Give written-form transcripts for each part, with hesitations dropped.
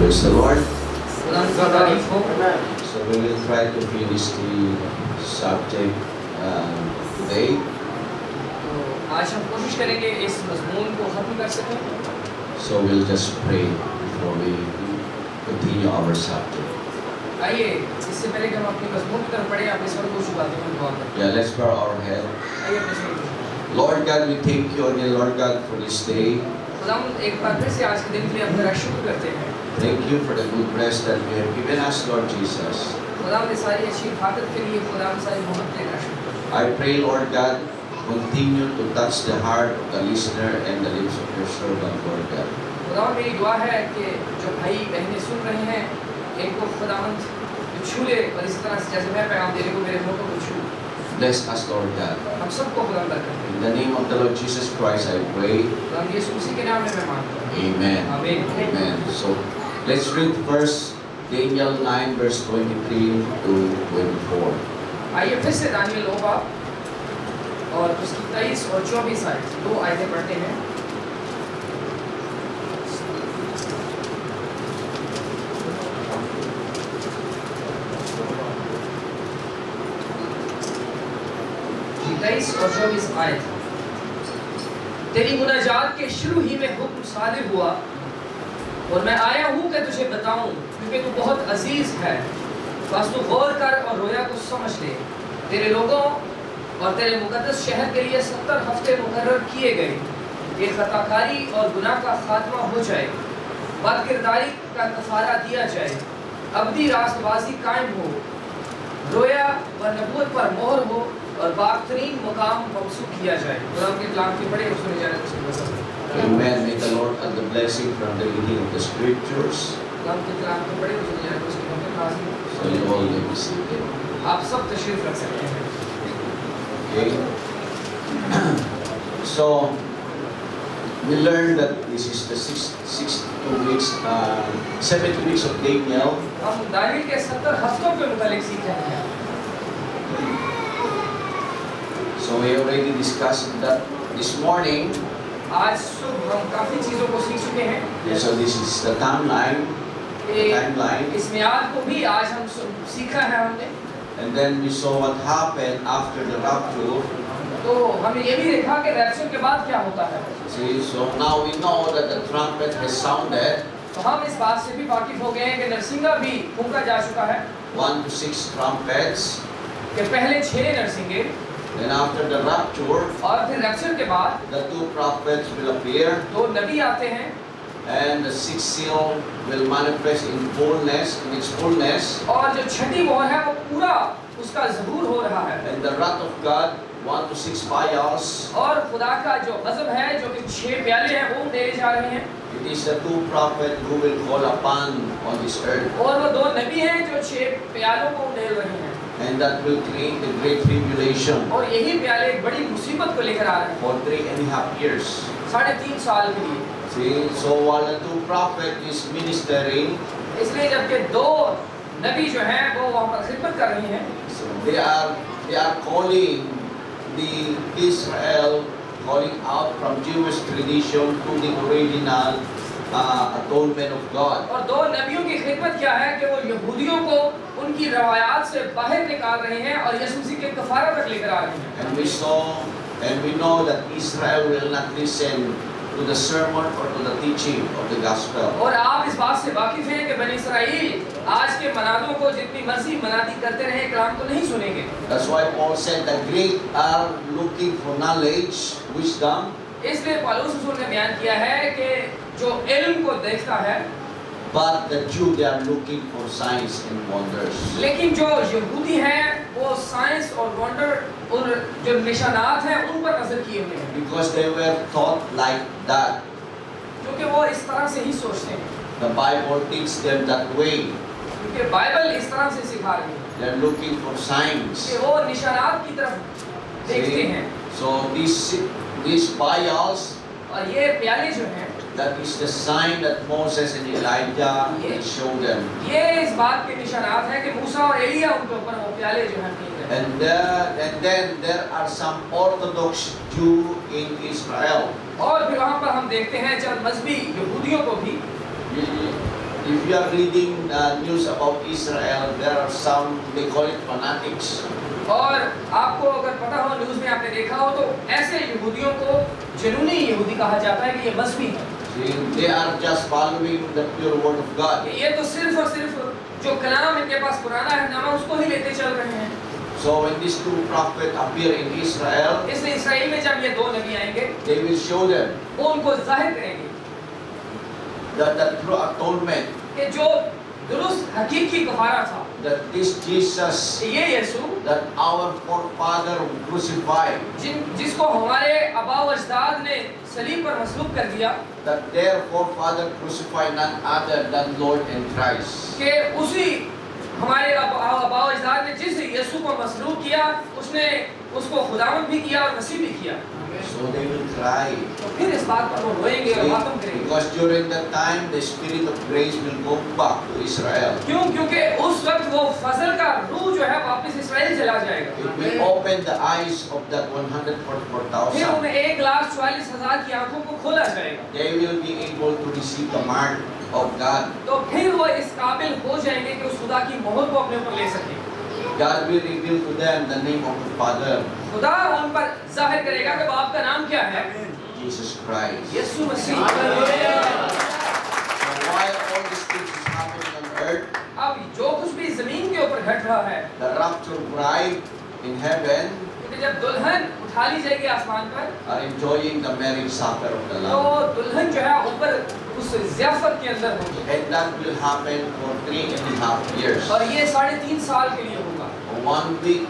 Praise the Lord. Amen. So we will try to finish the subject today. आज हम कोशिश करेंगे इस मज़मून को ख़त्म कर सकें। So we'll just pray before we continue our subject. आइए इससे पहले कि हम अपनी मज़मून की तरफ बढ़ें, अपने सर को झुकाते हुए दुआ करें। Yeah, let's bow our head. आइए अपने सर को झुकाएं। Lord God, we thank you again, Lord God, for this day. खुदा हम एक बार फिर से आज के दिन के लिए हम तेरा शुक्र करते हैं। Thank you for the good rest that you have given us, Lord Jesus. खुदा हम सारी अच्छी हिफाजत के लिए खुदा हम सारी मोहब्बत तेरा शुक्र करते हैं। I pray, Lord God, continue to touch the heart of the listener and the lips of your servant, Lord God. खुदा मेरी दुआ है कि जो भाई बहनें सुन रहे हैं इनको खुदावंद छू ले और इस तरह से जैसे मैं पैगाम देने को मेरे होठों को छू। Bless us, Lord God. हम सबको खुदा बरकत दे। In the name of the Lord Jesus Christ, I pray. खुदा यीशु मसीह के नाम में मैं मांगता हूँ। Amen. आमीन। Amen. So let's read first Daniel 9 verse 23 to 24. आइए फिर से दानियल 9 बाब और उसकी 23 और 24 आयत दो आयतें पढ़ते हैं। और 24 आयत। तेरी मुनाजात के शुरू ही में हुक्म सादिर हुआ और मैं आया हूँ कि तुझे बताऊं क्योंकि तू बहुत अजीज है। बस तू गौर कर और रोया को समझ ले। तेरे लोगों और तेरे मुकद्दस शहर के लिए 70 हफ्ते मुकर्रर किए गए कि खताकारी और गुनाह का खात्मा हो जाए, बदकिरदारी का कफारा दिया जाए, अबदी रास्तबाजी कायम हो, रोया व नबूवत पर मोहर हो और बातरीन मुकाम मकसूद किया जाए। कुरान के कलाम के बड़े उसमें जाने उसकी वजह। Amen. May the Lord add the blessing from the reading of the scriptures. Quran के कलाम के बड़े उसमें जाने उसकी वजह नाज़िल। So you all may be seated. आप सब तशरीफ रख सकते हैं। Okay. So we learned that this is the 62 weeks, 70 weeks of Daniel. हम दानियल के 70 हफ्तों के मुतालिक सीख रहे हैं। So we already discussed that this morning. आज सुबह हम काफी चीजों को सीख चुके हैं। So this is the timeline. इस मियाद को भी आज हम सीखा है हमने। And then we saw what happened after the rapture. तो हमने ये भी देखा कि रैप्चर के बाद क्या होता है। See, so now we know that the trumpet has sounded. तो हम इस बात से भी वाकिफ हो गए हैं कि नरसिंगा भी फूंका जा चुका है। 1 to 6 trumpets. कि पहले 6 नरसिंगे। Then after the rapture, और फिर रैप्चर के बाद the 2 prophets will appear. 2 नबी आते हैं। And the 6th seal will manifest in fullness, in its fullness. और जो छठी मोहर है वो पूरा उसका ज़हूर हो रहा है। And the wrath of God, 1 to 6 vials. और खुदा का जो गज़ब है जो कि 6 प्याले हैं वो ले जा रहे हैं। It is the 2 prophets who will call upon on this earth. और वो 2 नबी हैं जो 6 प्यालों को ले रहे हैं। And that will create the great tribulation. और यही प्याले एक बड़ी मुसीबत को लेकर आ रहे हैं। For 3.5 years. 3.5 साल के लिए। See, so while the 2 prophets is ministering, इसलिए जबकि 2 नबी जो हैं वो वहाँ पर खिदमत कर रहे हैं, so they are calling the Israel, calling out from Jewish tradition to the original atonement of God. और 2 नबियों की खिदमत क्या है कि वो यहूदियों को उनकी रवायात से बाहर निकाल रहे हैं और यीशु मसीह के कफारा तक लेकर आ रहे हैं। And we saw and we know that Israel will not listen to the sermon or to the teaching of the gospel. और आप इस बात से वाकिफ हैं कि बनी इस्राएल आज के मनादों को जितनी मर्जी मनादी करते रहे कलाम को नहीं सुनेंगे। That's why Paul said the Greek are looking for knowledge, wisdom. इसलिए पौलुस रसूल ने बयान किया है कि जो इल्म को देखता है, But the Jew they are looking for signs and wonders. लेकिन जो यहूदी हैं वो साइंस और वंडर और जो निशानात हैं उन पर नजर किए हुए हैं। Because they were taught like that. क्योंकि वो इस तरह से ही सोचते हैं। The Bible teaches them that way. क्योंकि बाइबल इस तरह से सिखा रही है। They are looking for signs. कि वो निशानात की तरफ देखते हैं। So these vials, और ये प्याले जो हैं, that is the sign that Moses and Elijah will show them. ये इस बात के निशानात हैं कि मूसा और एलिया उनके ऊपर वो प्याले जो हैं पीते हैं। And then there are some Orthodox Jew in Israel. और फिर वहाँ पर हम देखते हैं चंद मजहबी यहूदियों को भी If you are reading news about Israel, there are some, they call it fanatics. और आपको अगर पता हो, न्यूज़ में आपने देखा हो, तो ऐसे यहूदियों को जुनूनी यहूदी कहा जाता है कि ये मजहबी है। See, they are just following the pure word of God. ये तो सिर्फ और सिर्फ जो कलाम इनके पास पुराना है नामा उसको ही लेते चल रहे हैं। So when these two prophets appear in Israel, इसलिए इसराइल में जब ये दो नबी आएंगे, they will show them वो उनको जाहिर करेंगे that the true atonement, कि जो दुरुस्त हकीकी कफारा था, that this Jesus, ये यीशु that our forefather crucified, जिसको हमारे आबा व अजदाद ने सलीब पर मसलूब कर दिया, that their forefather crucified none other than Lord and Christ. कि उसी हमारे आबा व अजदाद ने जिस यीशु को मसलूब किया, उसने उसको खुदावंद भी किया और मसीह भी किया। So they will cry. तो फिर इस बात पर वो रोएंगे और मातम करेंगे। Because during that time the spirit of grace will go back to Israel. क्यों? क्योंकि उस वक्त वो फजल का रूह जो है वापस इस्राएल चला जाएगा। It will open the eyes of that फिर 144,000. उन्हें 1,44,000 की आंखों को खोला जाएगा। They will be able to receive the mark of God. तो फिर वो इस काबिल हो जाएंगे कि उस खुदा की मोहर को अपने ऊपर ले सकें। God will reveal to them the name of the Father, खुदा उन पर जाहिर करेगा कि बाप का नाम क्या है? Jesus Christ. Yeshu Masih. So while all these things is happening on earth, अब जो कुछ भी जमीन के ऊपर घट रहा है, the rapture bride in heaven क्योंकि जब दुल्हन उठा ली जाएगी आसमान पर, are enjoying the marriage supper of the तो Lamb. दुल्हन जो है ऊपर उस ज़ियाफत के अंदर होगी। And that will happen for 3.5 years. और ये 3.5 साल के लिए होगा। 1 week,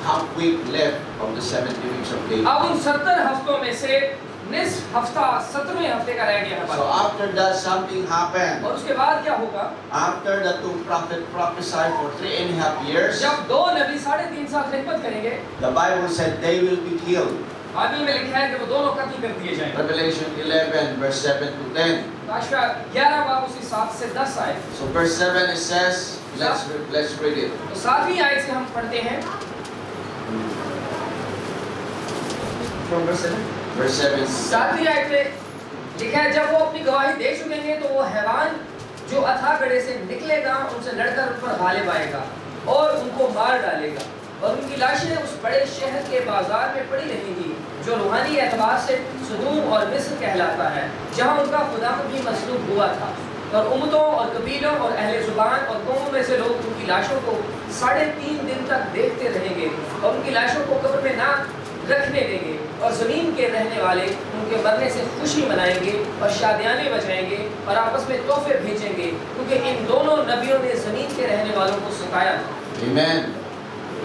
half week left of the 70 weeks of David. अब उन 70 हफ्तों में से निस्फ हफ्ता 17वें हफ्ते का रह गया है। So after that something happened. और उसके बाद क्या होगा? After the two prophets prophesied for 3.5 years, जब दो नबी 3.5 साल खिदमत करेंगे, the Bible said they will be killed. Bible में लिखा है कि वो दोनों कत्ल कर दिए जाएंगे। Revelation 11 verse 7 to 10. काशा 11 बाब उसकी 7 से 10 आए। So verse 7 it says, let's read it. तो 7वीं आयत से हम पढ़ते हैं। From verse 7. Verse 7. 7वीं आयत में लिखा है, जब वो अपनी गवाही दे चुकेंगे तो वो हैवान जो अथाह गढ़े से निकलेगा उनसे लड़कर उन पर गालिब आएगा और उनको मार डालेगा और उनकी लाशें उस बड़े शहर के बाजार में पड़ी रहेंगी जो रूहानी एतबार से सदूम और मिस्र कहलाता है, जहाँ उनका खुदा भी मसलूब हुआ था। और उम्मतों और कबीलों और अहले जुबान और कौमों में से लोग उनकी लाशों को 3.5 दिन तक देखते रहेंगे और उनकी लाशों को कब्र में ना रखने देंगे और ज़मीन के रहने वाले उनके मरने से खुशी मनाएंगे और शादियाने बजाएंगे और आपस में तोहफे भेजेंगे, क्योंकि इन दोनों नबियों ने ज़मीन के रहने वालों को सताया था। Amen.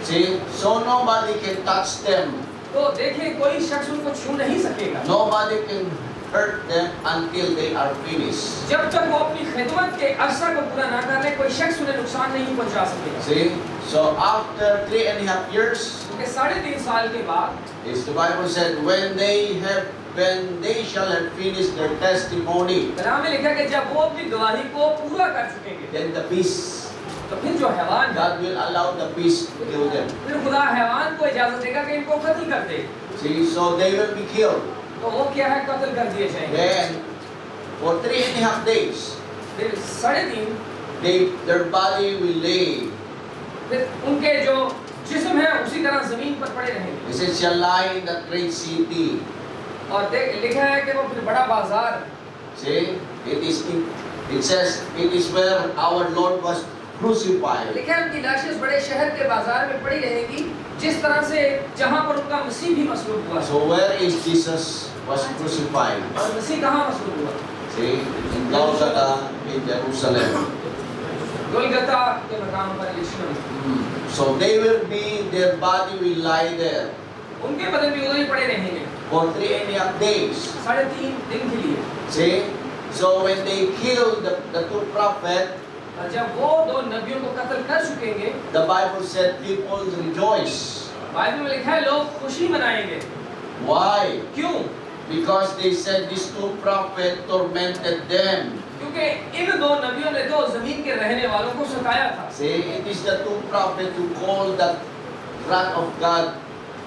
See, so nobody can touch them. तो देखिए, कोई शख्स उनको छू नहीं सकेगा। Nobody can hurt them until they are finished. जब तक वो अपनी खिदमत के अरसा को पूरा ना कर ले, कोई शख्स उन्हें नुकसान नहीं पहुंचा सकेगा। See, so after 3.5 years, 3.5 साल के बाद, is the Bible said when they shall have finished their testimony, कलाम में लिखा कि जब वो अपनी गवाही को पूरा कर चुकेंगे, then the beast, तो फिर जो हैवान, God will allow the beast to kill them. फिर खुदा हैवान को इजाजत देगा कि इनको कत्ल कर दे। See, so they will be killed. तो वो क्या है, कत्ल कर दिए जाएंगे। Then, for 3.5 days, फिर 3.5 their body will lay. फिर उनके जो जिस्म है उसी तरह जमीन पर पड़े रहेंगे। It says, shall lie in the great city. और लिखा है कि वो फिर बड़ा बाजार, See, it says, it is where our Lord was crucified. लिखा है उनकी लाशें उस बड़े शहर के बाजार में पड़ी रहेंगी, जिस तरह से जहाँ पर उनका मसीह भी मसलूब हुआ। So where is Jesus was crucified? और मसीह कहाँ मसलूब हुआ? See, in Golgotha in Jerusalem. गोलगता के मकाम पर यीशु। So they will be, their body will lie there उनके बदन भी उधर ही पड़े रहेंगे for 3.5 days. 3.5 दिन के लिए। See, so when they killed the two prophets, और जब वो दो नबियों को कत्ल कर चुकेंगे, the Bible said people rejoice. Bible में लिखा है लोग खुशी मनाएंगे। Why? क्यों? Because they said these two prophets tormented them. क्योंकि इन दो नबियों ने तो जमीन के रहने वालों को सताया था। See, it is the two prophets who called the wrath of God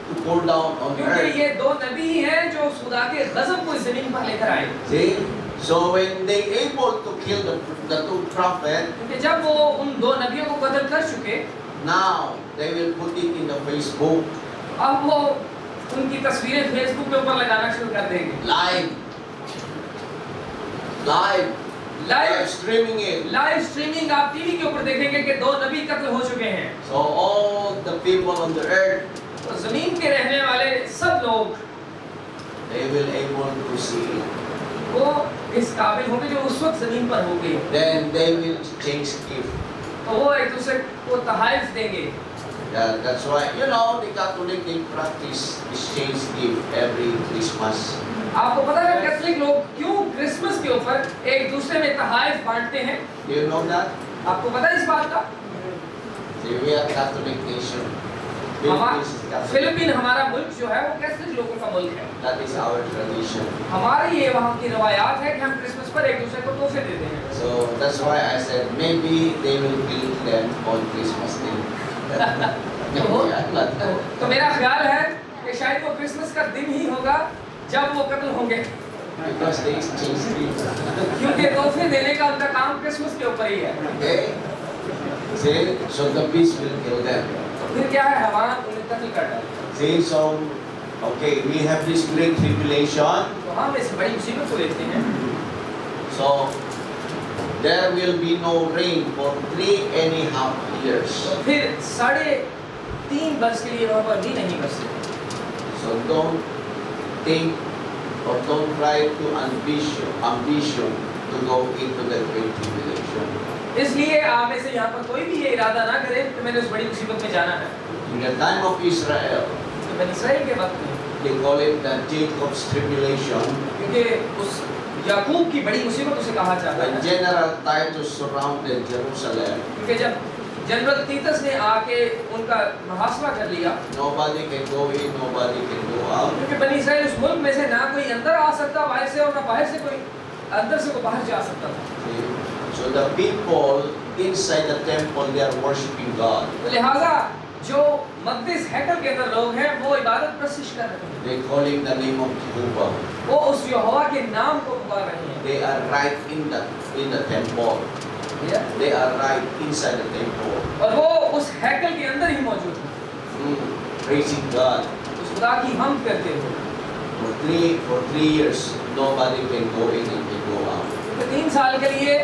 to pour down on क्योंकि earth. ये दो नबी हैं जो खुदा के गजब को इस जमीन पर लेकर आए। See, So when they able to kill the two prophets, क्योंकि जब वो उन दो नबियों को कत्ल कर चुके, now they will put it in the Facebook, अब वो उनकी तस्वीरें फेसबुक के ऊपर लगाना शुरू कर देंगे, live streaming it. Live streaming आप टीवी के ऊपर देखेंगे कि दो नबी कत्ल हो चुके हैं। So all the people on the earth, तो जमीन के रहने वाले सब लोग they will able to see it. वो इस काबिल होंगे जो उस वक्त जमीन पर होंगे। Then they will exchange gift. तो वो एक दूसरे को तहाइफ देंगे। Yeah, that's why the Catholic they practice exchange gift every Christmas. आपको पता है कैथोलिक लोग क्यों क्रिसमस के ऊपर एक दूसरे में तहाइफ बांटते हैं? Do you know that? आपको पता है इस बात का? See, we are Catholic nation. Philippine हमारा मुल्क जो है वो कैथोलिक लोगों का मुल्क है। That is our tradition. हमारी ये वहाँ की रवायात है कि हम क्रिसमस पर एक दूसरे को तोहफे देते हैं। So that's why I said maybe they will kill them on Christmas Day. तो मेरा ख्याल है कि शायद वो क्रिसमस का दिन ही होगा जब वो कत्ल होंगे। Because they exchange gifts. क्योंकि तोहफे देने का उनका काम क्रिसमस के ऊपर ही है। Okay. See, so the beast will kill them. फिर क्या है, हवा उन्हें कत्ल कर डालेगा। See, so okay, we have this great tribulation. तो हम इस बड़ी मुसीबत को देखते हैं। So there will be no rain for 3.5 years. तो फिर 3.5 वर्ष के लिए वहाँ पर भी नहीं बरसेगा। So don't think or don't try to ambition to go into the great tribulation. इसलिए आप में से यहाँ पर कोई भी ये इरादा ना करे कि मैंने उस बड़ी मुसीबत में जाना है। In the time of Israel, तो बनी इस्राएल के वक्त में they call it the Jacob's tribulation. क्योंकि उस याकूब की बड़ी मुसीबत उसे कहा जाता When है। General Titus surrounded Jerusalem, क्योंकि जब जनरल तीतस ने आके उनका मुहासरा कर लिया, nobody can go in, nobody can go out. क्योंकि बनी इस्राएल उस मुल्क में से ना कोई अंदर आ सकता बाहर से और ना बाहर से कोई अंदर से कोई बाहर जा सकता था। So the people inside the temple, they are worshiping God. तो लिहाजा जो मक़दिस हैकल के अंदर लोग हैं वो इबादत प्रशिश कर रहे हैं। They calling the name of Jehovah. वो उस यहोवा के नाम को पुकार रहे हैं। They are right in the temple. They are right inside the temple. और वो उस हैकल के अंदर ही मौजूद हैं। Praising God. उस खुदा की हम करते हुए। For 3 years, nobody can go in and can go out. तो 3 साल के लिए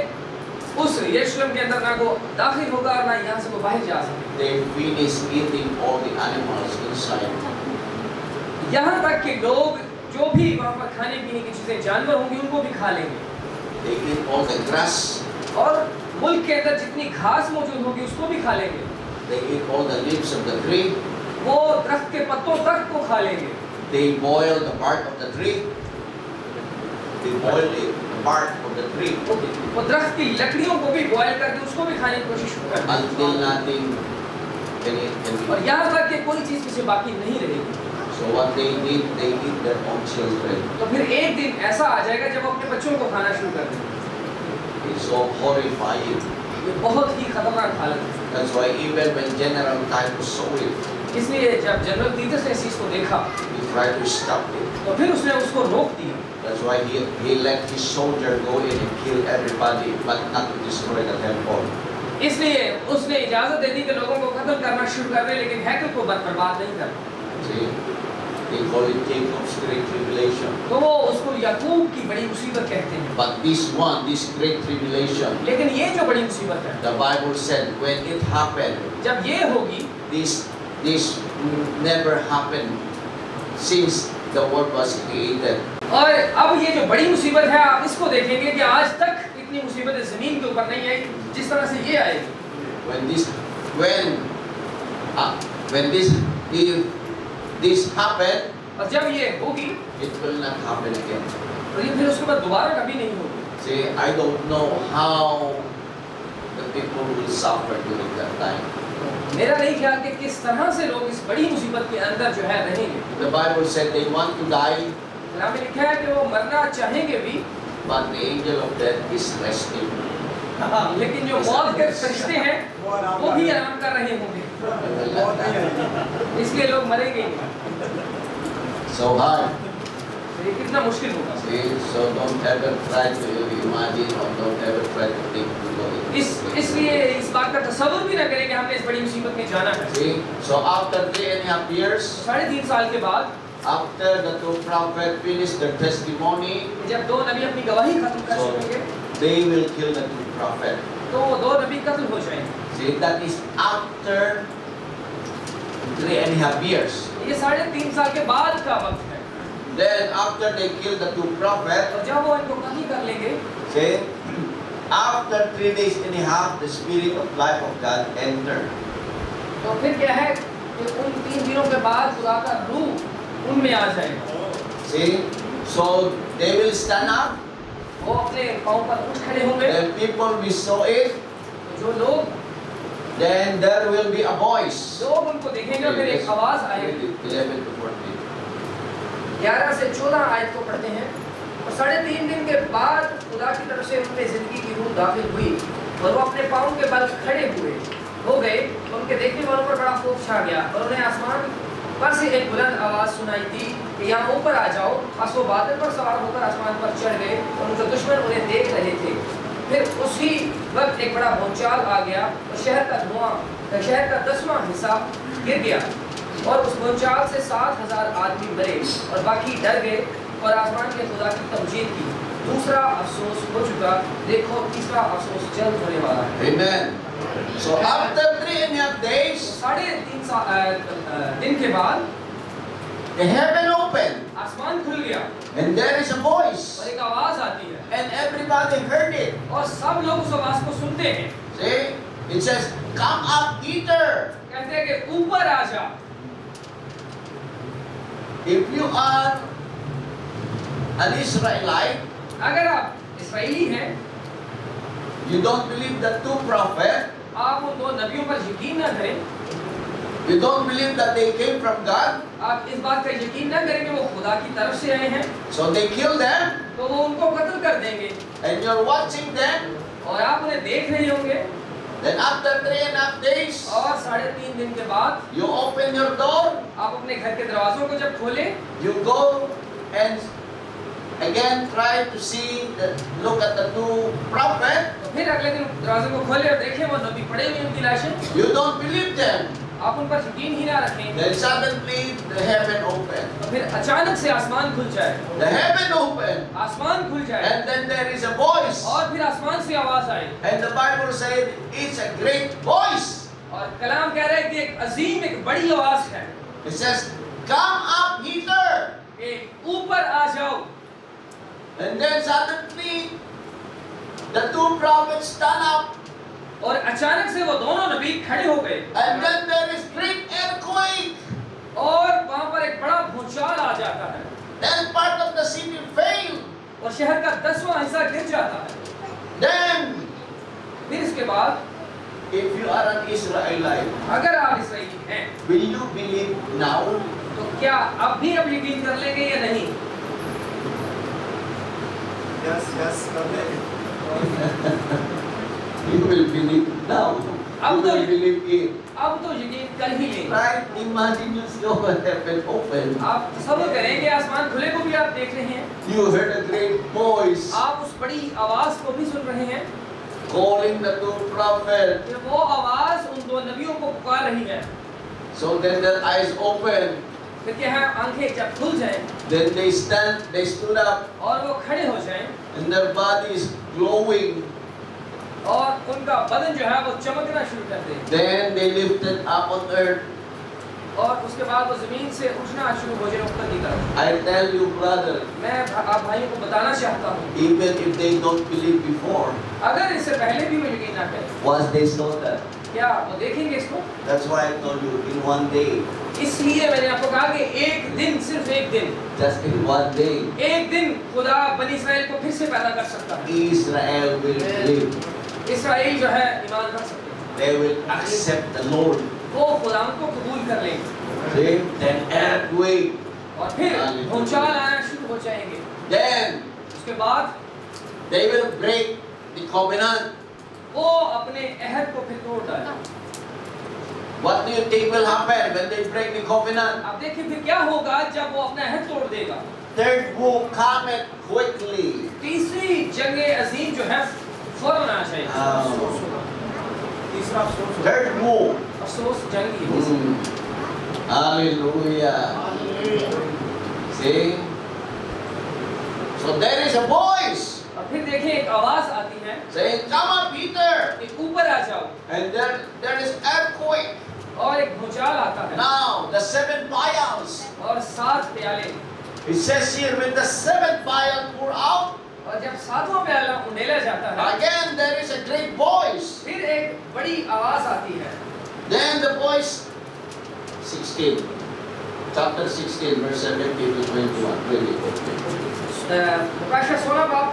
उस यरूशलेम के अंदर ना को दाखिल होगा और ना यहाँ से वो बाहर जा सके। They finish eating all the animals inside. यहाँ तक कि लोग जो भी वहाँ पर खाने पीने की चीजें जानवर होंगी उनको भी खा लेंगे। They eat all the grass. और मुल्क के अंदर जितनी घास मौजूद होगी उसको भी खा लेंगे। They eat all the leaves of the tree. वो दरख्त के पत्तों तक को खा लेंगे। They boil the bark of the tree. They boil the bark of the tree. वो दरख्त की लकड़ियों को भी बॉयल करके उसको भी खाने की कोशिश करते हैं। Until nothing can eat. और यहाँ तक कि कोई चीज पीछे बाकी नहीं रहेगी। So what they eat their own children. तो फिर एक दिन ऐसा आ जाएगा जब अपने बच्चों को खाना शुरू कर देंगे। It's so horrifying. ये बहुत ही खतरनाक हालत है। That's why even when General Titus saw it, इसलिए जब जनरल तीतस ने इस चीज को देखा he tried to stop it. तो फिर उसने उसको रोक दिया। That's why he let his soldier go in and kill everybody, but not to destroy the temple. इसलिए उसने इजाजत दे दी कि लोगों को कत्ल करना शुरू कर दे, लेकिन हैकल को बर्बाद नहीं करना। See, they call it Jacob's great tribulation. तो वो उसको याकूब की बड़ी मुसीबत कहते हैं। But this great tribulation, लेकिन ये जो बड़ी मुसीबत है, the Bible said when it happened, जब ये होगी, this never happened since the world was created. और अब ये जो बड़ी मुसीबत है आप इसको देखेंगे कि आज तक इतनी मुसीबतें जमीन के ऊपर नहीं आई जिस तरह से ये आएगी। If this happened, और जब ये होगी, it will not happen again. तो ये फिर उसके बाद दोबारा कभी नहीं होगी। See, I don't know how the people will suffer during that time. मेरा नहीं ख्याल कि किस तरह से लोग इस बड़ी मुसीबत के अंदर जो है रहेंगे। The Bible said they want to die, कलाम में लिखा है कि वो मरना चाहेंगे भी, but the angel of death is resting. लेकिन जो मौत के फरिश्ते हैं वो भी आराम कर रहे होंगे, They will not die. इसलिए लोग मरेंगे ही नहीं। So hard. ये कितना मुश्किल होगा। See, so don't ever try to imagine or don't ever try to think to go इसलिए इस बात का तसव्वुर भी ना करें कि हमने इस बड़ी मुसीबत में जाना है। See, so after 3.5 years, 3.5 साल के बाद after the two prophets finished their testimony, जब दो नबी अपनी गवाही खत्म कर so चुकेंगे they will kill the two prophets. तो दो नबी कत्ल हो जाएंगे। See, that is after 3.5 years. ये 3.5 साल के बाद का वक्त है। Then after they kill the two prophets, और जब वो इनको कत्ल कर लेंगे, see, after 3 days and a half, the spirit of life of God entered. तो फिर क्या है कि उन 3 दिनों के बाद खुदा का रूह उनमें आ जाएगा। See, so they will stand up. वो अपने पांव पर उठ खड़े होंगे। Then people will saw it. जो लोग Then there will be a voice. लोग उनको देखेंगे, फिर एक आवाज आएगी। 11 to 14. 11 से 14 आयत को पढ़ते हैं। और 3.5 दिन के बाद खुदा की तरफ से उनमें जिंदगी की रूह दाखिल हुई और वो अपने पांव के बल खड़े हो गए। तो उनके देखने वालों पर बड़ा खौफ छा गया और उन्हें आसमान पर से एक बुलंद आवाज सुनाई दी कि यहाँ ऊपर आ जाओ। बस वो बादल पर सवार होकर आसमान पर चढ़ गए और उनके दुश्मन उन्हें देख रहे थे। फिर उसी वक्त एक बड़ा भूचाल आ गया और शहर का 10वां हिस्सा गिर गया और उस भूचाल से 7,000 आदमी मरे और बाकी डर गए और आसमान के खुदा की तमजीद की। दूसरा अफसोस हो चुका, देखो तीसरा अफसोस जल्द होने वाला है। Amen. So after 3.5 days, 3.5 दिन के बाद the heaven opened, आसमान खुल गया and there is a voice, और एक आवाज आती है and everybody heard it. और सब लोग उस आवाज को सुनते हैं। See, it says, "Come up, Peter." कहते हैं कि ऊपर आ जा। If you are an Israelite, अगर आप इसराइली हैं, you don't believe the two prophets, आप उन 2 नबियों पर यकीन न करें, you don't believe that they came from God, आप इस बात का यकीन न करें कि वो खुदा की तरफ से आए हैं, so they kill them, तो वो उनको कत्ल कर देंगे and you're watching them. और आप उन्हें देख रहे होंगे। Then after 3.5 days, और 3.5 दिन के बाद you open your door, आप अपने घर के दरवाजों को जब खोले, you go and again try to see, look at the two prophets. तो फिर अगले दिन दरवाजे को खोले और देखें वो नबी पड़े हुए उनकी लाशें, You don't believe them. आप उन पर यकीन ही ना रखें। Then suddenly the heaven opened. तो फिर अचानक से आसमान खुल जाए, The heaven opened, आसमान खुल जाए and then there is a voice. और फिर आसमान से आवाज आए And the Bible said it's a great voice. और कलाम कह रहा है कि एक अजीम, एक बड़ी आवाज है It says, "Come up, Peter." कि ऊपर आ जाओ। And then suddenly the two prophets stand up, और अचानक से वो दोनों नबी खड़े हो गए and then there is great earthquake. और वहां पर एक बड़ा भूचाल आ जाता है Then part of the city fell. और शहर का 10वां हिस्सा गिर जाता है। Then, फिर इसके बाद if you are an Israelite, अगर आप इसराइली हैं will you believe now? तो क्या अब भी आप यकीन कर लेंगे या नहीं? Yes, You will believe now. You will believe it. अब तो यकीन कर ही लेंगे। Right? Imagine you saw heaven open. आप तसव्वुर करें कि आसमान खुले को भी आप देख रहे हैं, You heard a great voice आप उस बड़ी आवाज को भी सुन रहे हैं calling the two prophets. कि वो आवाज उन 2 नबियों को पुकार रही है। So then their eyes opened. फिर क्या है, आंखें जब खुल जाएं Then they stood up, और वो खड़े हो जाएं and their bodies glowing. और उनका बदन जो है वो चमकना शुरू कर दे Then they lifted up on earth. और उसके बाद वो जमीन से उठना शुरू हो जाए ऊपर की तरफ। I tell you, brother, मैं आप भाइयों को बताना चाहता हूँ, even if they don't believe before, अगर इससे पहले भी वो यकीन ना करें, once they saw that, क्या वो देखेंगे इसको? that's why I told you, in one day, इसलिए मैंने आपको कहा कि एक दिन, सिर्फ एक दिन, just in one day, एक दिन खुदा बनी इस्राएल को फिर से पैदा कर सकता है। Israel will believe. इस्राएल जो है ईमान रख सकते हैं, They will accept the Lord. वो खुदा को कबूल कर लेंगे See? Then earthquake. और फिर भूचाल आना शुरू हो जाएंगे। Then उसके बाद they will break the covenant. वो अपने अहद को फिर तोड़ डालेंगे। What do you think will happen when they break the covenant? अब देखिए फिर क्या होगा जब वो अपना अहद तोड़ देगा। third woe cometh quickly. तीसरी जंग अजीम जो है फौरन आना चाहिए। तीसरा अफसोस, Third woe. अफसोस जंग की। Hallelujah. See? So there is a voice और फिर देखिए एक आवाज आती है saying, "Come up, Peter." कि ऊपर आ जाओ, And there is earthquake. और एक भूचाल आता है Now the 7 vials. और 7 प्याले, It says here, when the 7th vial pour out, और जब 7वां प्याला उंडेला जाता है again there is a great voice. फिर एक बड़ी आवाज आती है। Then the voice, 16, chapter 16, verse 17 to 21, 24. प्रकाशित 16 बाब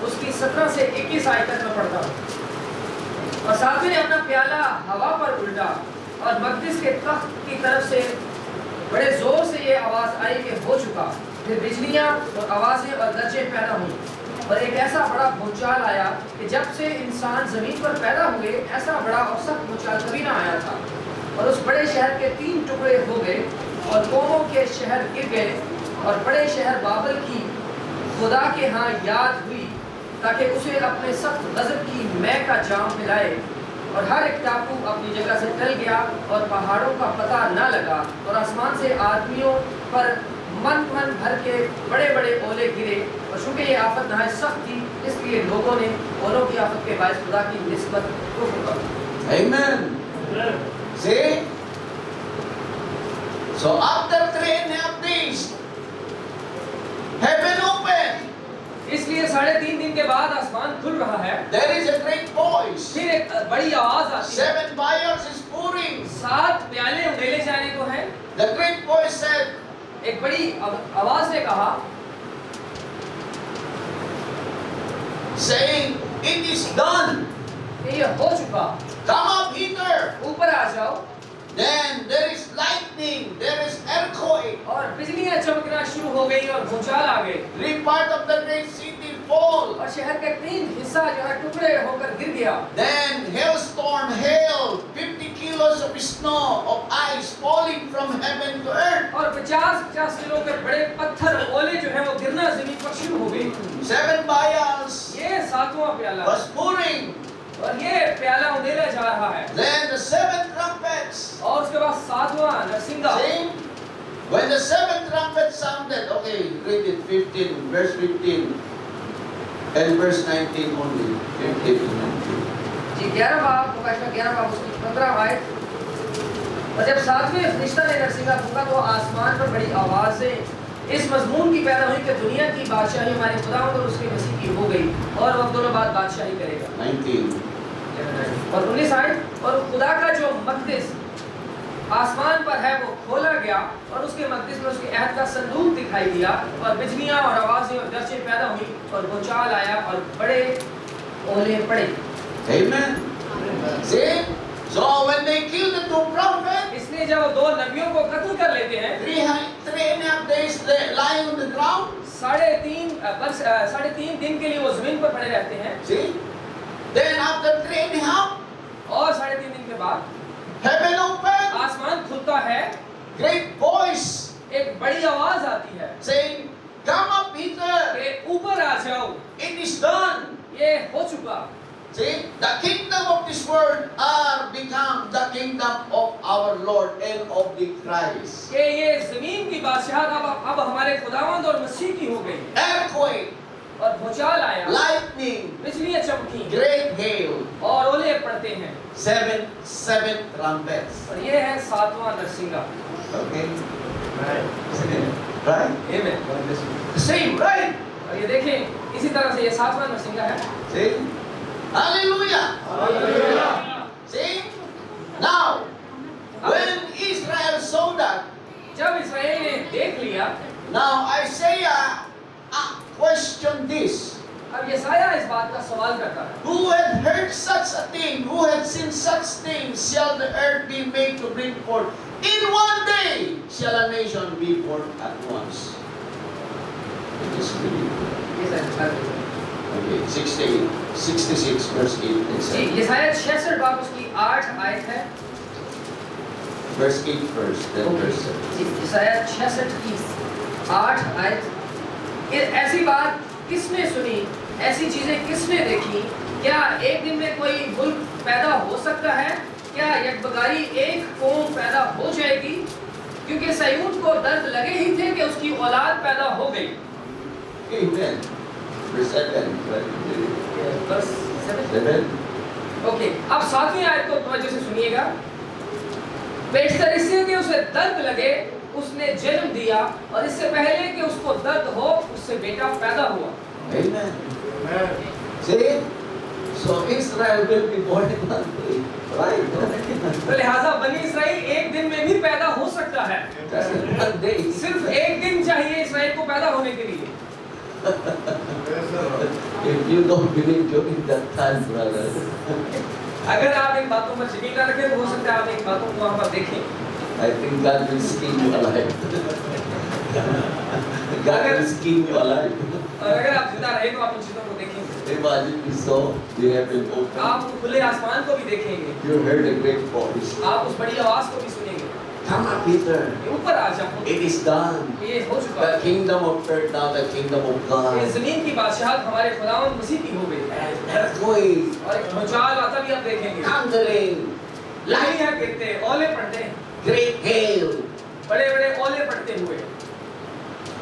उसकी 17 से 21 आयत तक मैं पढ़ता हूँ। और सातवें ने अपना प्याला हवा पर उल्टा और मकदिस के तख्त की तरफ से बड़े जोर से ये आवाज आई कि हो चुका। फिर बिजलियां और आवाजें और गरजें पैदा हुई और एक ऐसा बड़ा भूचाल आया कि जब से इंसान जमीन पर पैदा हुए ऐसा बड़ा और सख्त भूचाल कभी ना आया था। और उस बड़े शहर के 3 टुकड़े हो गए और कौमों के शहर गिर गए और बड़े शहर बाबल की खुदा के यहाँ याद हुई ताकि उसे अपने सख्त गजब की मैं का जाम पिलाए। और हर एक टापू अपनी जगह से टल गया और पहाड़ों का पता न लगा और आसमान से आदमियों पर मन भर के बड़े बड़े ओले गिरे। और चूंकि ये आफत नहायत सख्त थी इसलिए लोगों ने ओलों की आफत के बायस खुदा की निस्बत कुफ्र कर। Amen. See? So after 3.5 days, heaven opened. इसलिए 3.5 दिन के बाद आसमान खुल रहा है। There is a great voice. फिर एक बड़ी आवाज आती है। 7 vials is pouring. 7 प्याले उंडेले जाने को है। The great voice said, एक बड़ी आवाज ने कहा, saying, "It is done. कि ये हो चुका, Come up, Peter." ऊपर आ जाओ। Then there is lightning, there is earthquake. और बिजलियां चमकना शुरू हो गई और भूचाल आ गए 3 part of the great city fall. और शहर का 3 हिस्सा जो है टुकड़े होकर गिर गया। Then hailstorm, hail, 50 kilos of snow, of ice falling from heaven to earth. और 50 किलो के बड़े पत्थर ओले जो है वो गिरना जमीन पर शुरू हो गए। 7 vials ये 7वां प्याला was pouring. और ये प्याला उंडेला जा रहा है। Then the 7 trumpets. और उसके बाद 7वां नरसिंगा। See? When the 7th trumpet sounded, okay, read it 15, verse 15, and verse 19 only. 15 to 19. जी 11 बाब प्रकाशित 11 बाब उसकी 15 आयत। और जब 7वें फरिश्ता ने नरसिंगा फूंका तो आसमान पर बड़ी आवाज से इस मजमून की पैदा हुई कि दुनिया की बादशाही हमारे खुदा और उसके मसीह की हो गई और वह दोनों बाद बादशाही करेगा। 19. और 19 आयत। और खुदा का जो मकदिस आसमान पर है वो खोला गया और उसके मकदिस में उसके अहद का संदूक दिखाई दिया और बिजलियां और आवाजें और गरजें पैदा हुई और भूचाल आया और बड़े ओले पड़े। Amen. See? So when they killed the 2 prophets, इसलिए जब वो 2 नबियों को कत्ल कर लेते हैं 3.5 days they lie on the ground. 3.5 दिन के लिए वो जमीन पर पड़े रहते हैं। See? Then after 3.5, और 3.5 दिन के बाद heaven opened. आसमान खुलता है, Great voice एक बड़ी आवाज आती है saying, "Come up, Peter. कि ऊपर आ जाओ, It is done." ये हो चुका। See, the kingdom of this world are become the kingdom of our Lord and of the Christ. कि ये जमीन की बादशाहत अब हमारे खुदावंद और मसीह की हो गई। Earthquake, और भूचाल आया, lightning, बिजलियां चमकी great hail, और ओले पड़ते हैं। 7 trumpets. और ये है 7वां नरसिंगा। Okay, right? Amen. The same, right? और ये देखें इसी तरह से ये 7वां नरसिंगा है। See? Hallelujah. See? Now, when Israel saw that, जब इस्राएल ने देख लिया, now Isaiah questioned this. अब यशायाह इस बात का सवाल करता है, Who had heard such a thing? Who had seen such things? Shall the earth be made to bring forth? In one day shall a nation be born at once. It is really good. ये सच Okay, 66 verse 8 and जी 7. यशायाह 66 बाब उसकी 8 आयत है। Verse 8 first, then verse 7. जी यशायाह 66 की 8 आयत। ऐसी बात किसने सुनी, ऐसी चीजें किसने देखी? क्या एक दिन में कोई मुल्क पैदा हो सकता है? क्या यकबगारी एक कौम पैदा हो जाएगी? क्योंकि सयून को दर्द लगे ही थे कि उसकी औलाद पैदा हो गई। Amen. Verse 7. बस 7. ओके, अब 7वीं आयत को तवज्जो से सुनिएगा। बेशतर इससे कि उसे दर्द लगे उसने जन्म दिया, और इससे पहले कि उसको दर्द हो उससे बेटा पैदा हुआ। Amen. See? So Israel will be born in one day. Right? तो लिहाजा बनी इसराइल एक दिन में भी पैदा हो सकता है। Just in one day. सिर्फ एक दिन चाहिए इसराइल को पैदा होने के लिए। If you don't believe during that time, brother, अगर आप इन बातों पर यकीन न रखें तो हो सकता है आप इन बातों को वहाँ पर देखें। I think God will skin you alive. God will skin you alive. और अगर आप जिंदा रहे तो आप उन चीजों को देखेंगे। Imagine you saw the heaven open. आप खुले आसमान को भी देखेंगे। You heard a great voice. आप उस बड़ी आवाज को भी सुनेंगे। Come on, Peter. ऊपर आ जाओ। It is done. ये हो चुका The है। kingdom of earth now, the kingdom of ये God. जमीन की बादशाहत हमारे खुदावंद मसीह की हो गई। Earthquake, और एक भूचाल आता भी आप देखेंगे। thundering, लाइयाँ गिरते हैं, ओले पड़ते हैं, great hail. बड़े-बड़े ओले पड़ते हुए।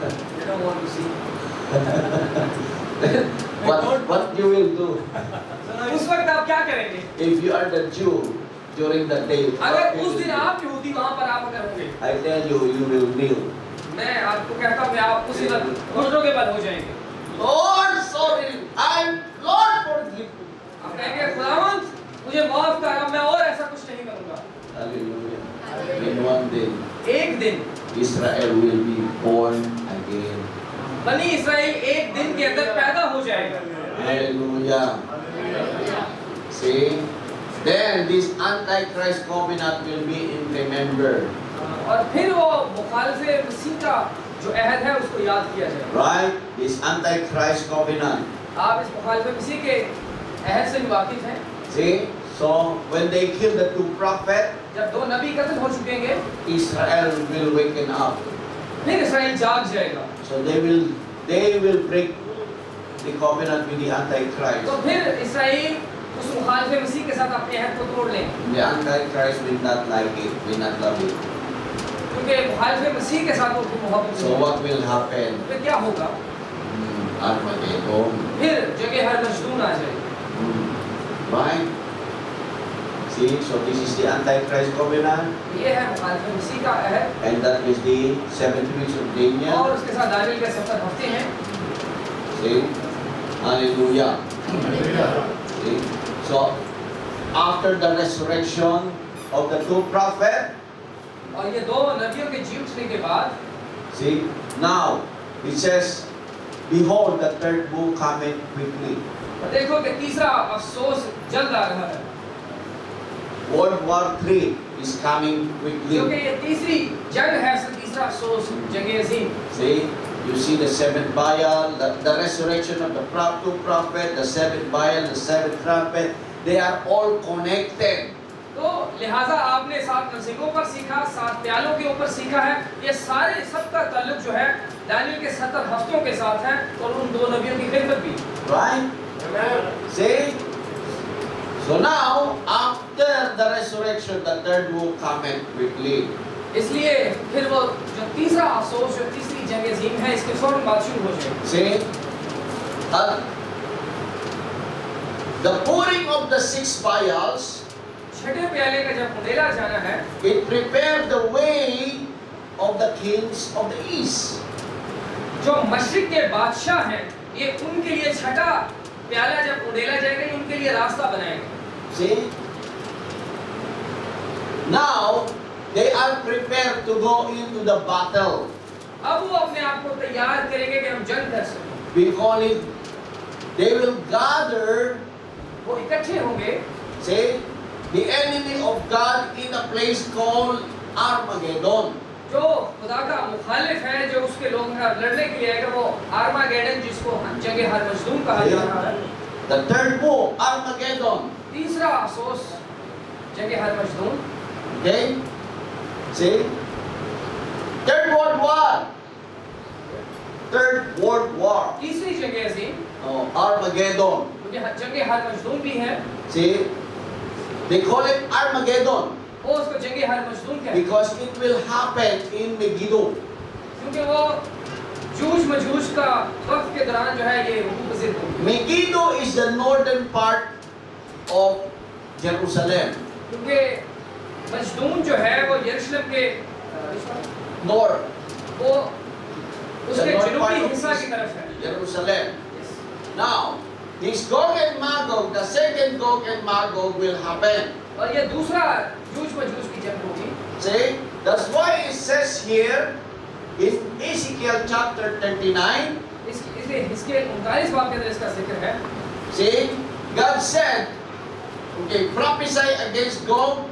You don't want to see. What you will do उस वक्त आप क्या करेंगे? if you are the Jew during that day? अगर उस दिन आप यहूदी वहाँ पर आप अगर होंगे, I tell you, you will kneel. मैं आपको कहता हूँ कि आप उसी वक्त घुटनों के बल हो जाएंगे। Lord, sorry, Lord forgive me. आप कहेंगे खुदावंद मुझे माफ कर, अब मैं और ऐसा कुछ नहीं करूँगा। Hallelujah. In one day, एक दिन Israel will be born again. बनी इसराइल एक दिन के अंदर पैदा हो जाएगा। Hallelujah. See? Then this Antichrist covenant will be implemented. और फिर वो मुखालफे मसीह का जो अहद है उसको याद किया जाएगा। Right? This Antichrist covenant. आप इस मुखालफे मसीह के अहद से भी वाकिफ हैं। See? So when they kill the two prophets, जब दो नबी कत्ल हो चुकेंगे, Israel will waken up. फिर इसराइल जाग जाएगा। So they will break the covenant with the Antichrist. तो फिर इसराइल उस मुखालफे मसीह के साथ अपने अहद को तोड़ लेंगे। The Antichrist will not like it, will not love it. क्योंकि मुखालफे मसीह के साथ उनकी मोहब्बत So नहीं what will happen? है। फिर क्या होगा? Armageddon. फिर जगह हर मजदूर आ जाएगी। Right? See, so this is the Antichrist covenant, ये है मुखालफे मसीह का अहद, and that is the 7 weeks of Daniel. और उसके साथ दानियल के 70 हफ्ते हैं। See? Hallelujah. See? So, after the resurrection of the two prophets, और ये दो नबियों के जी उठने के बाद, see, now it says, behold, the third book cometh quickly. और देखो कि तीसरा अफसोस जल्द आ रहा है। World War III is coming quickly. क्योंकि ये तीसरी जंग है, तीसरा अफसोस जंग अजीम। See, you see the seventh vial, the resurrection of the two prophets, the seventh vial, the seventh trumpet, they are all connected. तो लिहाजा आपने 7 नसीबों पर सीखा, 7 प्यालों के ऊपर सीखा है। ये सारे सबका ताल्लुक जो है दानियल के 70 हफ्तों के साथ है और उन दो नबियों की खिदमत भी। Right? See? So now, after the resurrection, the third will come quickly. इसलिए फिर वो जो तीसरा अफसोस, जो तीसरी जंग अजीम है, इसके फौरन बाद शुरू हो जाएगी। See? The pouring of the 6 vials, छठे प्याले का जब उंडेला जाना है, it prepared the way of the kings of the east. जो मशरिक के बादशाह हैं, ये उनके लिए छठा प्याला जब उंडेला जाएगा, ये उनके लिए रास्ता बनाएगा। See? Now they are prepared to go into the battle. अब वो अपने आप को तैयार करेंगे कि हम जंग कर सकें। We call it, they will gather, वो इकट्ठे होंगे। say, the enemy of God in a place called Armageddon. जो खुदा का मुखालिफ है, जो उसके लोग लड़ने के लिए आएगा, वो आर्मागेडन, जिसको जगह हर मजलूम कहा जाता है। The third book, Armageddon. तीसरा अफसोस जगह हर मजलूम। Okay? See? Third World War. Third World War. तीसरी जंग अजीम, Armageddon. जंग हरमजदून भी है। See, they call it Armageddon वो उसको जंग हरमजदून कहते हैं because it will happen in Megiddo. क्योंकि वो जूझ मजूझ का वक्त के दौरान जो है ये पज़ीर होगी। Megiddo is the northern part of Jerusalem. क्योंकि मजदून जो है वो यरूशलेम के North. वो The उसके north जनूबी part हिस्सा of की तरफ है। Jerusalem. Now, this Gog and Magog, the second Gog and Magog will happen. और ये दूसरा जूझ मजूझ की जंग होगी। See, that's why it says here in Ezekiel chapter 39. इसलिए हिजकिय्याह 39 बाब के अंदर इसका जिक्र है। See, God said, okay, prophesy against Gog.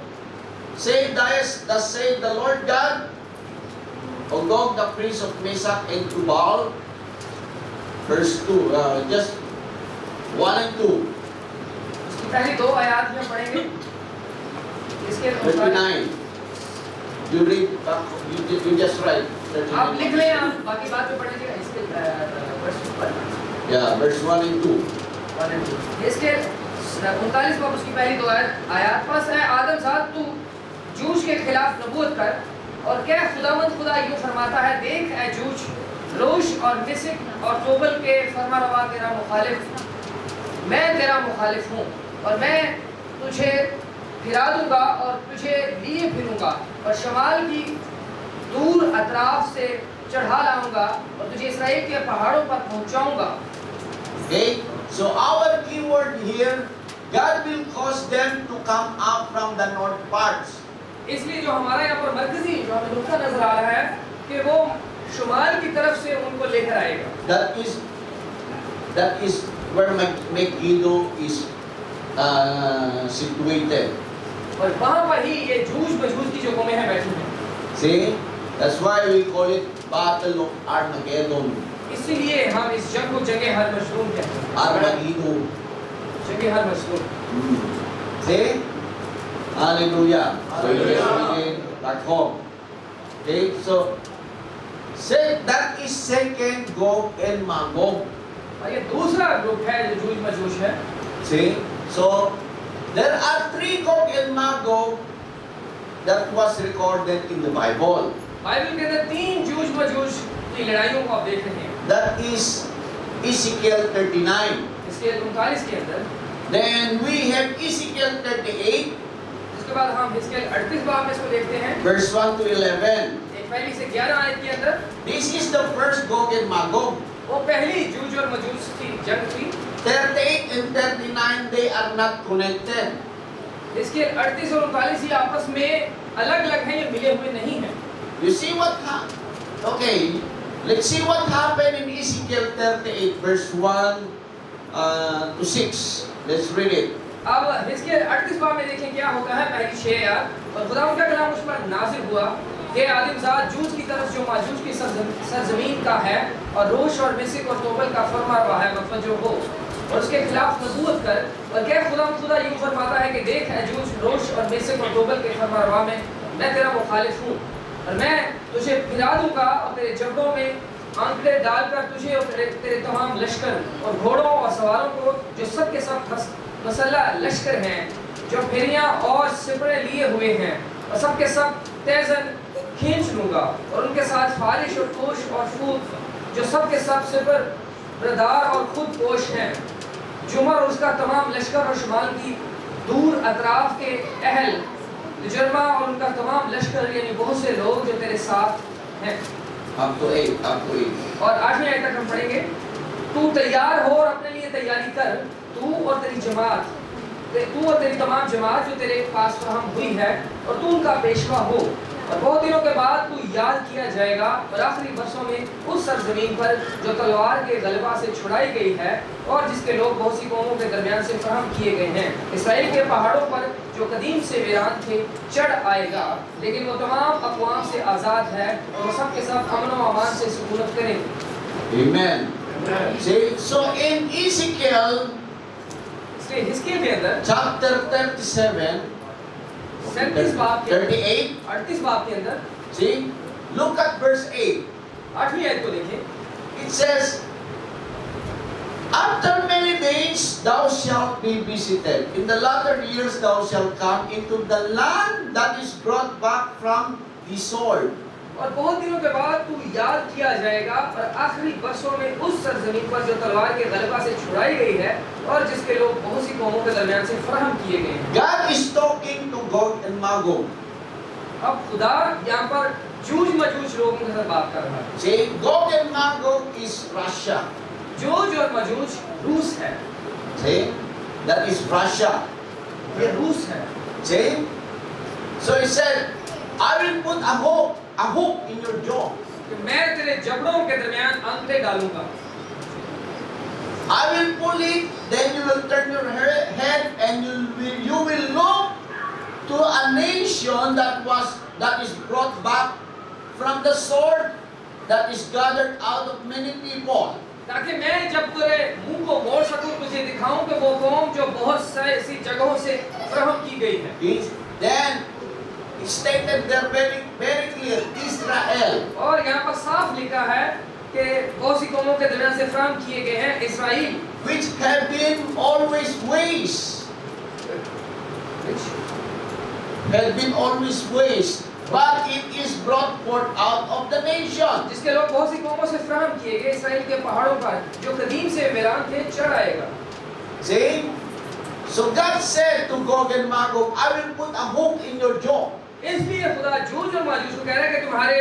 Say, thus said the Lord God, O Gog, the prince of Meshach and Tubal. Verse 2, just 1 and 2. इसकी पहली दो आयत में पढ़ेंगे। इसके 39. You read, you just write. आप 39. लिख लें, आप बाकी बात में पढ़ लीजिएगा। इसके Yeah, verse 1 and 2. इसके 39 बाब उसकी पहली दो आयत बस है आदमजाद तू जूझ के खिलाफ नबूवत कर और क्या खुदावंद खुदा यूं फरमाता है देख ऐ जूझ रोश और मिस्र और तोबल के फरमारवा तेरा मुखालिफ मैं तेरा मुखालिफ हूँ और मैं तुझे फिरा दूंगा और तुझे लिए फिरूंगा और शमाल की दूर अतराफ से चढ़ा लाऊंगा और तुझे इसराइल के पहाड़ों पर पहुंचाऊंगा। Okay, so our keyword here, God will cause them to come up from the north parts. इसलिए जो हमारा यहाँ पर मरकजी जो हमें नुक्ता नजर आ रहा है कि वो शुमाल की तरफ से उनको लेकर आएगा। That is where Megiddo is situated. और वहाँ पर ही ये जूझ मजूझ की जो कौमें हैं बैठी हैं। See, that's why we call it Battle of Armageddon. इसीलिए हम इस जंग को जंग हरमजदून कहते हैं। Armageddon. जंग हरमजदून। See, hallelujah. So you just read it back home. Okay, so say that is second Gog and Magog. और ये दूसरा ग्रुप है जो जूझ मजूझ है। See, so there are three Gog and Magog that was recorded in the Bible. Bible के अंदर तीन जूझ मजूझ की लड़ाइयों को आप देख रहे हैं। That is Ezekiel 39. इसके 39 के अंदर। Then we have Ezekiel 38, इसके बाद हम हिजकिय्याह 38 बाब में इसको देखते हैं। verse 1 to 11. एक पहली से 11 आयत के अंदर This is the first Gog and Magog. वो पहली जूझ और मजूझ की जंग थी। 38 and 39, they are not connected. इसके 38 और 39 ये आपस में अलग-अलग हैं, ये मिले हुए नहीं हैं। You see what happened? Okay, let's see what happened in Ezekiel 38, verse 1 to 6. Let's read it. अब हिजकिय्याह 38 बाब में देखें क्या होता है। पहली 6 आयत और खुदा का कलाम उस पर नाज़िल हुआ कि आदमजाद जूझ की तरफ जो माजूज की सरजमीन का है और रोश और मिस्र और तोबल का फरमारवा है मतवज्जो हो और उसके खिलाफ नबूवत कर और क्या खुदा यूं फरमाता है कि देख ऐ जूझ रोश और मिस्र और तोबल के फरमारवा में मैं तेरा मुखालिफ हूँ और मैं तुझे फिरा दूंगा और तेरे जबड़ों में आंकड़े डालकर तुझे और तेरे तमाम लश्कर और घोड़ों और सवारों को जो सब के सब मसल्ला लश्कर हैं जो फेरियां और सिपरे लिए हुए हैं और सब के सब तेजन खींच लूंगा और उनके साथ फारिश और कोश और फूक जो सब के सब सिपर बरदार और खुद पोश हैं जुमर और उसका तमाम लश्कर और शुमाल की दूर अतराफ के अहल तजर्मा और उनका तमाम लश्कर यानी बहुत से लोग जो तेरे साथ हैं। Up to 8, up to 8. और 8वीं आयत तक हम पढ़ेंगे। तू तैयार हो और अपने लिए तैयारी कर, तू और तेरी जमात, तू और तेरी तमाम जमात जो तेरे पास फराहम हुई है और तू उनका पेशवा हो और बहुत दिनों के बाद तू याद किया जाएगा और आखिरी वर्षों में उस सरजमीन पर जो तलवार के गलबा से छुड़ाई गई है और जिसके लोग बहुत सी कौमों के दरमियान से फराहम किए गए हैं। इसराइल के पहाड़ों पर जो कदीम से वीरान थे चढ़ आएगा लेकिन वो तमाम अक़वाम से आज़ाद है और वो सब के सब अमन व अमान से सुकूनत करेंगे। Amen. See, so in Ezekiel इसलिए हिजकिय्याह के अंदर chapter 37, 37 बाब के 38, 38 बाब के अंदर see, look at verse 8. 8वीं आयत को देखें। it says, after many days thou shalt be visited. In the latter years thou shalt come into the land that is brought back from the sword. और बहुत दिनों के बाद तू याद किया जाएगा और आखिरी वर्षों में उस सरजमीन पर जो तलवार के गलबा से छुड़ाई गई है और जिसके लोग बहुत सी कौमों के दरमियान से फराहम किए गए हैं। God is talking to Gog and Magog. अब खुदा यहाँ पर जूझ मजूझ लोगों के साथ बात कर रहा है। See, Gog and Magog is Russia. जूझ और मजूझ रूस है। See, that is Russia. ये रूस है। See, so he said, I will put a hook in your jaw. कि मैं तेरे जबड़ों के दरमियान अंगूठे डालूंगा। I will pull it, then you will turn your head and you will look to a nation that is brought back from the sword that is gathered out of many people. ताकि मैं जब तेरे मुंह को मोड़ सकूं तुझे दिखाऊं कि वो कौम जो बहुत सारी ऐसी जगहों से फराहम की गई है। Then it stated there very, very clear, Israel. और यहाँ पर साफ लिखा है कि बहुत सी कौमों के दरमियान से फराहम किए गए हैं इस्राएल, Which have been always waste. Have been always waste. But it is brought forth out of the nation. जिसके लोग बहुत सी कौमों से फराहम किए गए इस्राएल के पहाड़ों पर जो कदीम से वीरान थे चढ़ आएगा। See? So God said to Gog and Magog, I will put a hook in your jaw. इसलिए खुदा जूझ और माजूज को कह रहा है कि तुम्हारे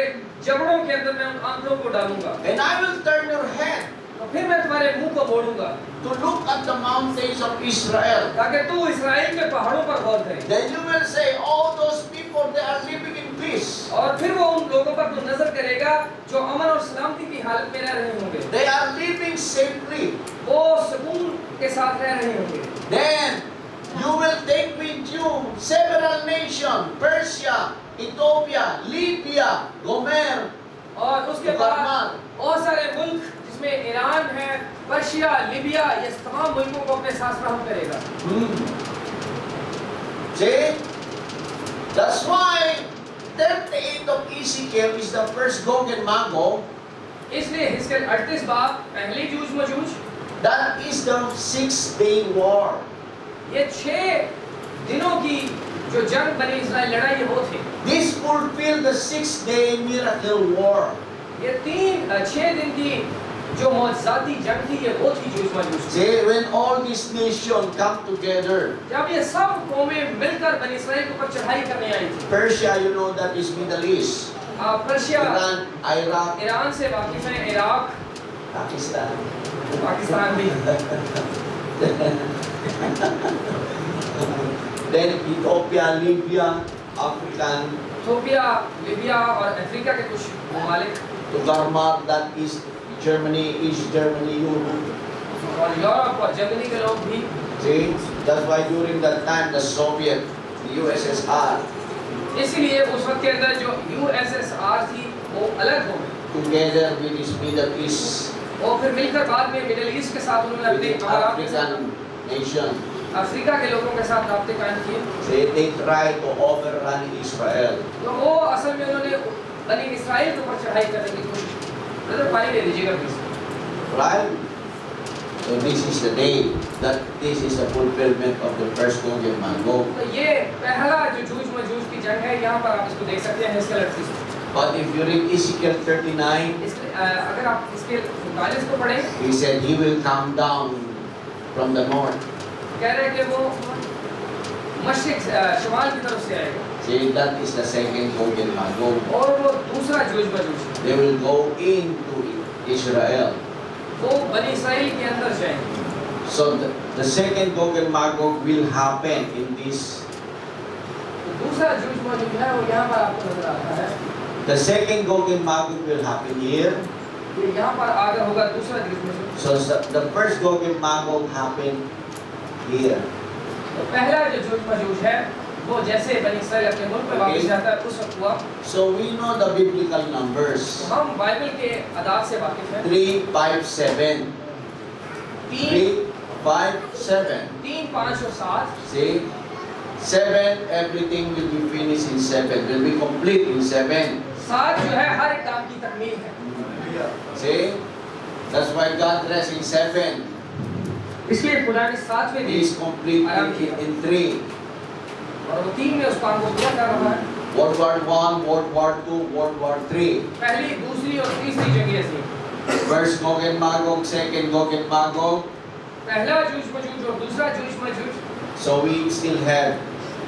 जबड़ों के अंदर मैं उन आंकड़ों को डालूंगा। And I will turn your head और फिर मैं तुम्हारे मुंह को मोड़ूंगा to look at the mountains of Israel. ताकि तू इस्राएल के पहाड़ों पर गौर करे। Then you will say, all those people, they are living in peace. और फिर वो उन लोगों पर तू नजर करेगा जो अमन और सलामती की हालत में रह रहे होंगे। They are living safely. वो सुकून के साथ रह रहे होंगे। Then you will take with you several nations, Persia, Ethiopia, Libya, Gomer, और उसके बाद बहुत सारे मुल्क जिसमें ईरान है, पर्शिया, लीबिया, ये तमाम मुल्कों को अपने साथ फराहम करेगा। See? That's why 38 of Ezekiel is the first Gog and Magog. इसलिए हिजकिय्याह 38 बाब पहली जूझ मजूझ, That is the 6-day war. ये 6 दिनों की जो जंग बनी इस्राएल लड़ाई वो थे। This fulfilled the 6-day miracle war. ये 6 दिन की जो मौजज़ाती जंग थी ये वो थी जूझ मजूझ। See, when all these nations come together, जब ये सब कौमें मिलकर बनी इस्राएल के ऊपर चढ़ाई करने आई थी। Persia, you know, that is Middle East. Persia, Iran, Iraq, Iran से वाकिफ है, इराक, Pakistan. पाकिस्तान भी। Then Ethiopia, Libya, African, Ethiopia, Libya और अफ्रीका के कुछ ममालिक to Garmat, that is Germany, East Germany, Europe. और यूरोप और जर्मनी के लोग भी। See, that's why during that time the Soviet, the USSR, इसीलिए उस वक्त के अंदर जो USSR थी वो अलग हो गई। together with this Middle East, और फिर मिलकर बाद में मिडिल ईस्ट के साथ उन्होंने अपने with African nation, अफ्रीका के लोगों के साथ राब्ते कायम किए। see, they try to overrun Israel. तो वो असल में उन्होंने बनी इस्राएल के ऊपर चढ़ाई करने की कोशिश की। ब्रदर पानी ले लीजिएगा please. Right? So this is the day that this is the fulfillment of the first Gog and Magog. तो ये पहला जो जूझ मजूझ की जंग है यहाँ पर आप इसको देख सकते हैं इसके लड़की से। But if you read Ezekiel 39, अगर आप इसके 39 को पढ़ें, he said he will come down from the north. कह रहे हैं कि वो मशरिक शुमाल की तरफ से आएगा। See, that is the second Gog and Magog. और वो दूसरा जूझ मजूझ है। They will go into Israel. वो बनी इस्राएल के अंदर जाएंगे। So the second Gog and Magog will happen in this. तो दूसरा जूझ मजूझ है वो यहाँ पर आपको नजर आता है। The second Gog and Magog will happen here. ये यहाँ पर आगे होगा दूसरा जूझ मजूझ। So the first Gog and Magog happened here. तो पहला जो जूझ मजूझ है वो जैसे बनी इस्राएल अपने मुल्क में वापस जाता है उस वक्त हुआ। So we know the biblical numbers. तो हम बाइबल के आदाब से वाकिफ हैं। 3, 5, 7. 3, 5, 7. 3, 5 और 7। See? 7, everything will be finished in 7. Will be complete in 7. 7 जो है हर एक काम की तकमील है। See? That's why God rests in 7. इसलिए खुदा ने 7वें He दिन is complete in 3. और वो 3 में उस काम को पूरा कर रहा है। World War 1, World War 2, World War 3. पहली, दूसरी और तीसरी जंग ऐसी। First Gog and Magog, second Gog and Magog. पहला जूझ मजूझ और दूसरा जूझ मजूझ। So we still have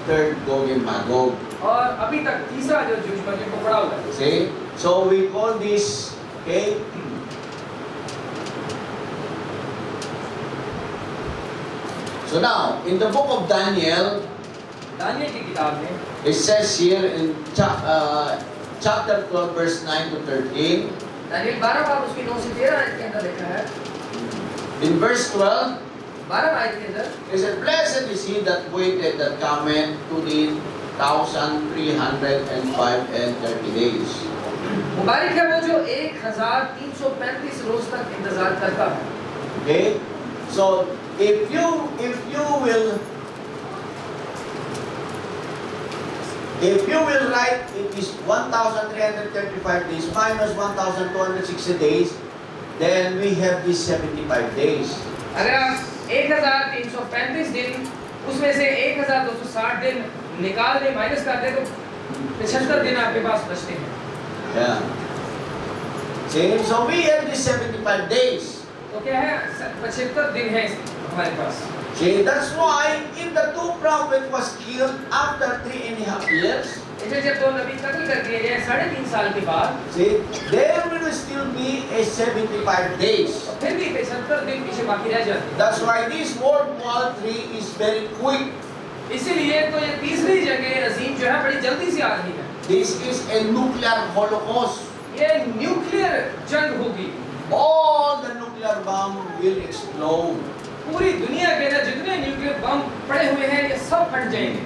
third Gog and Magog. और अभी तक तीसरा जो जूझ मजूझ को पड़ा हुआ है। See? So we call this, okay? So now, in the book of Daniel, Daniel की किताब में it says here in chapter 12, verse 9 to 13. Daniel 12 बार उसकी 9 से 13 आयत के अंदर लिखा है। In verse 12, 12 आयत के अंदर it says, blessed is he that waited that cometh to the 1,305 and 30 days. मुबारक है वो जो 1335 रोज तक इंतजार करता है। Okay? So if you will write it is 1,335 days minus 1,260 days, then we have these 75 days. अगर आप 1335 दिन उसमें से 1260 दिन निकाल दे, माइनस कर दे, तो 75 दिन आपके पास बचते हैं। Yeah. See, so we have these 75 days. तो क्या है, 75 दिन है हमारे पास। See, that's why if the two prophets was killed after 3.5 years, इसलिए जब दो नबी कत्ल कर दिए गए 3.5 साल के बाद, see, there will still be a 75 days. तो फिर भी 75 दिन पीछे बाकी रह जाते हैं। That's why this World War III is very quick. इसीलिए तो ये तीसरी जंग अजीम जो है बड़ी जल्दी से आ रही है। This is a nuclear holocaust. ये न्यूक्लियर जंग होगी। All the nuclear bomb will explode. पूरी दुनिया के अंदर जितने न्यूक्लियर बम पड़े हुए हैं ये सब फट जाएंगे।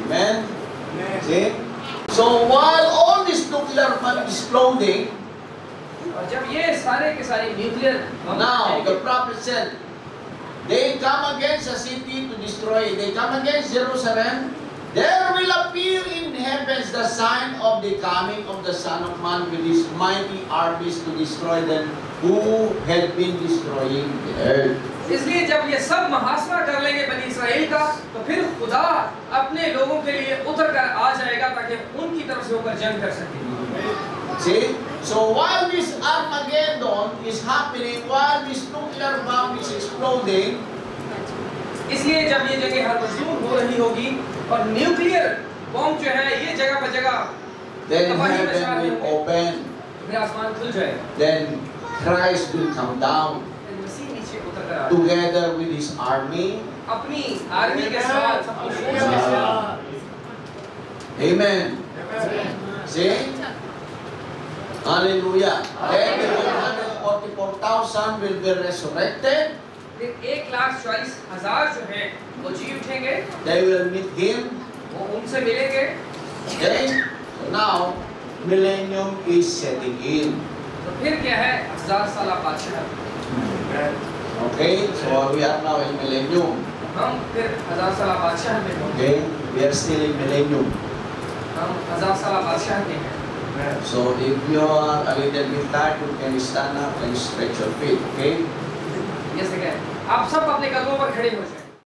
Amen. See? So while all this nuclear bomb is exploding, और जब ये सारे के सारे nuclear bomb now the prophet said, they come against a city to destroy it. They come against Jerusalem. There will appear in heavens the sign of the coming of the Son of Man with his mighty armies to destroy them who had been destroying the earth. इसलिए जब ये सब महासना कर लेंगे बनी इस्राएल का, तो फिर खुदा अपने लोगों के लिए उतर कर आ जाएगा ताकि उनकी तरफ से होकर जंग कर सके। See? So while this Armageddon is happening, while this nuclear bomb is exploding, इसलिए जब ये जगह हर मजलूम हो रही होगी और न्यूक्लियर बम जो है ये जगह पर जगह then heaven will open, फिर आसमान खुल जाएगा, then Christ will come down फिर मसीह नीचे उतर कर आएगा together with his army. अपनी आर्मी के साथ, अपनी फौज के साथ। Amen. See? Hallelujah. Then the 144,000 will be resurrected. फिर 1,40,000 जो हैं वो जी उठेंगे, They will meet him. वो उनसे मिलेंगे। Okay? So now, millennium is setting in. तो फिर क्या है, 1000 साल बादशाह। Okay? So we are now in millennium. हम फिर 1000 साल बादशाह में होंगे। Okay? We are still in millennium. हम 1000 साल बादशाह के हैं। So if you are a little bit tired, you can stand up and stretch your feet. Okay? जैसे कि आप सब अपने कदमों पर खड़े हो जाएं।